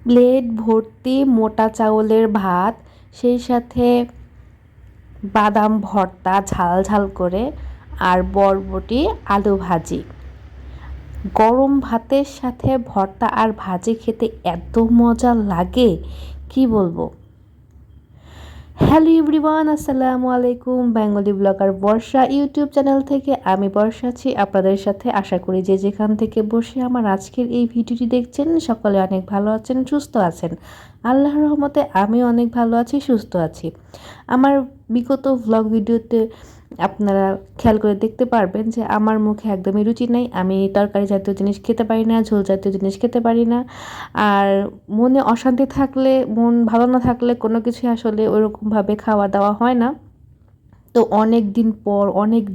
Plate ভর্তি মোটা চাউলের ভাত, সেই সাথে বাদাম ভর্তা ঝাল ঝাল করে, আর বরবটি আলু ভাজি। গরম ভাতের সাথে ভর্তা আর ভাজি খেতে এত মজা লাগে কি বলবো। হ্যালো এভরিওয়ান, আসসালামু আলাইকুম। বেঙ্গলি ব্লগার বর্ষা ইউটিউব চ্যানেল থেকে আমি বর্ষা আছি আপনাদের সাথে। আশা করি যে যেখান থেকে বসে আমার আজকের এই ভিডিওটি দেখছেন সকলে অনেক ভালো আছেন, সুস্থ আছেন। আল্লাহর রহমতে আমি অনেক ভালো আছি, সুস্থ আছি। আমার বিগত ভ্লগ ভিডিওতে আপনারা খেয়াল করে দেখতে পারবেন যে আমার মুখে একদমই রুচি নেই। আমি তরকারি জাতীয় জিনিস খেতে পারি না, ঝোল জাতীয় জিনিস খেতে পারি না। আর মনে অশান্তি থাকলে, মন ভালো না থাকলে কোনো কিছুই আসলে ওইরকমভাবে খাওয়া দাওয়া হয় না। তো অনেক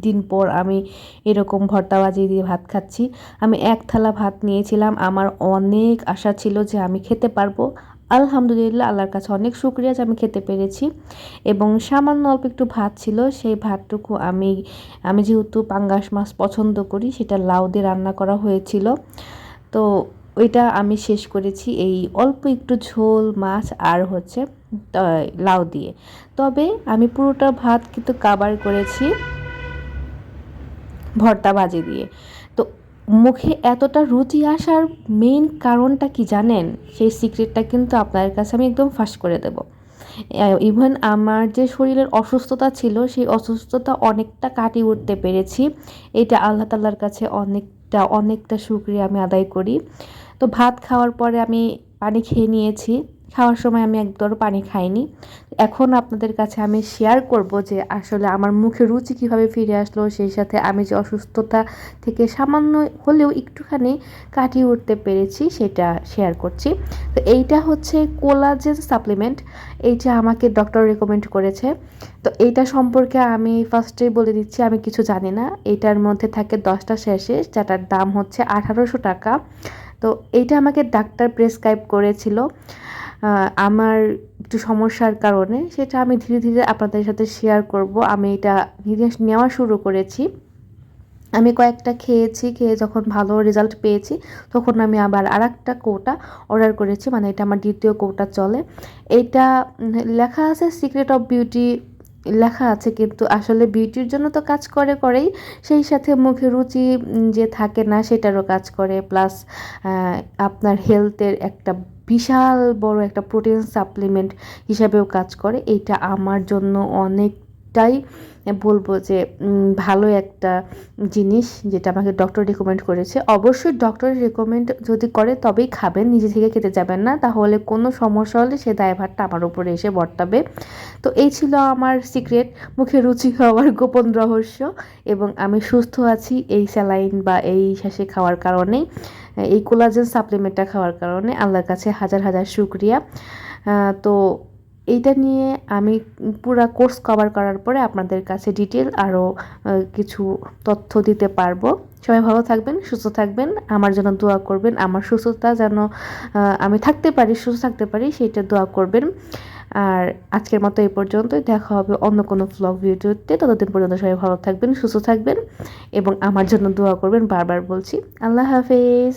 দিন পর আমি এরকম ভর্তা ভাজি দিয়ে ভাত খাচ্ছি। আমি এক থালা ভাত নিয়েছিলাম। আমার অনেক আশা ছিল যে আমি খেতে পারবো। আলহামদুলিল্লাহ, আল্লাহর কাছে অনেক শুকরিয়া যে আমি খেতে পেরেছি। এবং সামান্য অল্প একটু ভাত ছিল, সেই ভাতটুকু আমি যেহেতু পাঙ্গাস মাছ পছন্দ করি, সেটা লাউ দিয়ে রান্না করা হয়েছিল। তো ওইটা আমি শেষ করেছি এই অল্প একটু ঝোল মাছ আর হচ্ছে লাউ দিয়ে। তবে আমি পুরোটা ভাত কিন্তু কাভার করেছি ভর্তা ভাজি দিয়ে। তো মুখে এতটা রুচি আসার মেইন কারণটা কি জানেন? সেই সিক্রেটটা কিন্তু আপনাদের কাছে আমি একদম ফাঁস করে দেব। ইভেন আমার যে শরীরের অসুস্থতা ছিল, সেই অসুস্থতা অনেকটা কাটিয়ে উঠতে পেরেছি। এটা আল্লাহ তাআলার কাছে অনেকটা শুকরিয়া আমি আদায় করি। তো ভাত খাওয়ার পরে আমি পানি খেয়ে নিয়েছি। খাওয়ার সময় আমি একবারও পানি খাইনি। এখন আপনাদের কাছে আমি শেয়ার করব যে আসলে আমার মুখে রুচি কীভাবে ফিরে আসলো, সেই সাথে আমি যে অসুস্থতা থেকে সামান্য হলেও একটুখানি কাটিয়ে উঠতে পেরেছি সেটা শেয়ার করছি। তো এইটা হচ্ছে কোলাজেন সাপ্লিমেন্ট। এইটা আমাকে ডক্টর রেকমেন্ড করেছে। তো এইটা সম্পর্কে আমি ফার্স্টেই বলে দিচ্ছি, আমি কিছু জানি না। এইটার মধ্যে থাকে 10টা শেষে, যেটার দাম হচ্ছে 1800 টাকা। তো এইটা আমাকে ডাক্তার প্রেসক্রাইব করেছিল আমার একটু সমস্যার কারণে। সেটা আমি ধীরে ধীরে আপনাদের সাথে শেয়ার করব। আমি এটা ধীরে নেওয়া শুরু করেছি। আমি কয়েকটা খেয়েছি, খেয়ে যখন ভালো রেজাল্ট পেয়েছি তখন আমি আবার আরেকটা কৌটা অর্ডার করেছি। মানে এটা আমার দ্বিতীয় কৌটা চলে। এইটা লেখা আছে সিক্রেট অফ বিউটি লেখা আছে, কিন্তু আসলে বিউটির জন্য তো কাজ করেই, সেই সাথে মুখে রুচি যে থাকে না সেটারও কাজ করে। প্লাস আপনার হেলথের একটা বিশাল বড় একটা প্রোটিন সাপ্লিমেন্ট হিসাবেও কাজ করে। এইটা আমার জন্য অনেকটাই বলবো যে ভালো একটা জিনিস, যেটা আমাকে ডক্টর রেকমেন্ড করেছে। অবশ্যই ডক্টর রেকমেন্ড যদি করে তবেই খাবেন, নিজে থেকে খেতে যাবেন না, তাহলে কোনো সমস্যা হলে সে দায়ভারটা আমার উপরে এসে বর্তাবে। তো এই ছিল আমার সিক্রেট, মুখে রুচি হওয়ার গোপন রহস্য। এবং আমি সুস্থ আছি এই স্যালাইন বা এই শ্বাসে খাওয়ার কারণেই, এই কোলাজেন সাপ্লিমেন্টটা খাওয়ার কারণে আল্লাহর কাছে হাজার হাজার শুকরিয়া। তো এইটা নিয়ে আমি পুরা কোর্স কভার করার পরে আপনাদের কাছে ডিটেল আরও কিছু তথ্য দিতে পারবো। সবাই ভালো থাকবেন, সুস্থ থাকবেন, আমার জন্য দোয়া করবেন। আমার সুস্থতা যেন আমি সুস্থ থাকতে পারি সেটা দোয়া করবেন। আর আজকের মতো এই পর্যন্তই। দেখা হবে অন্য কোনো ভ্লগ ভিডিওতে। ততদিন পর্যন্ত সবাই ভালো থাকবেন, সুস্থ থাকবেন এবং আমার জন্য দোয়া করবেন। বারবার বলছি, আল্লাহ হাফেজ।